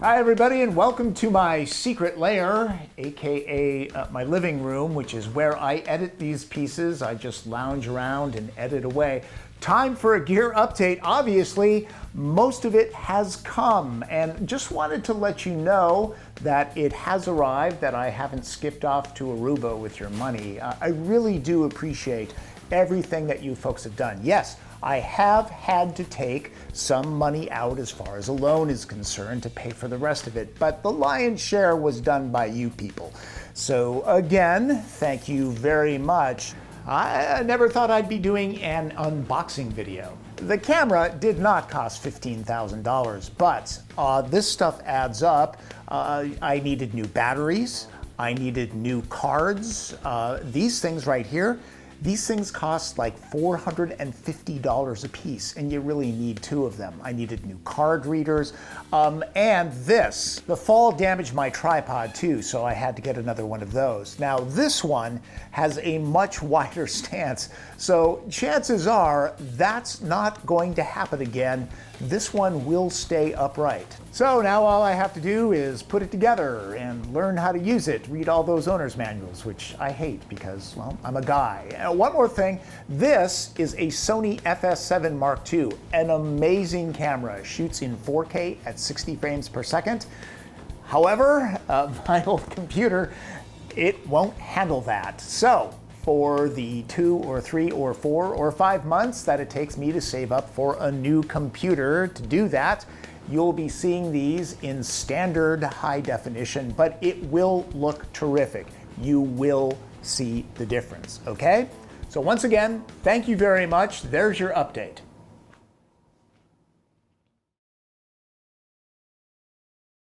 Hi everybody, and welcome to my secret lair, aka my living room, which is where I edit these pieces. I just lounge around and edit away. Time for a gear update. Obviously, most of it has come, and just wanted to let you know that it has arrived, that I haven't skipped off to Aruba with your money. I really do appreciate everything that you folks have done. Yes, I have had to take some money out as far as a loan is concerned to pay for the rest of it, but the lion's share was done by you people. So again, thank you very much. I never thought I'd be doing an unboxing video. The camera did not cost $15,000, but this stuff adds up. I needed new batteries, I needed new cards. These things right here, these things cost like $450 a piece, and you really need two of them. I needed new card readers, and this. The fall damaged my tripod too, so I had to get another one of those. Now this one has a much wider stance, so chances are that's not going to happen again. This one will stay upright. So now all I have to do is put it together and learn how to use it, read all those owner's manuals, which I hate because, well, I'm a guy. One more thing, this is a Sony FS7 Mark II, an amazing camera, shoots in 4K at 60 frames per second. However, my old computer, it won't handle that. So for the 2 or 3 or 4 or 5 months that it takes me to save up for a new computer to do that, you'll be seeing these in standard high definition, but it will look terrific. You will see the difference, okay? So once again, thank you very much. There's your update.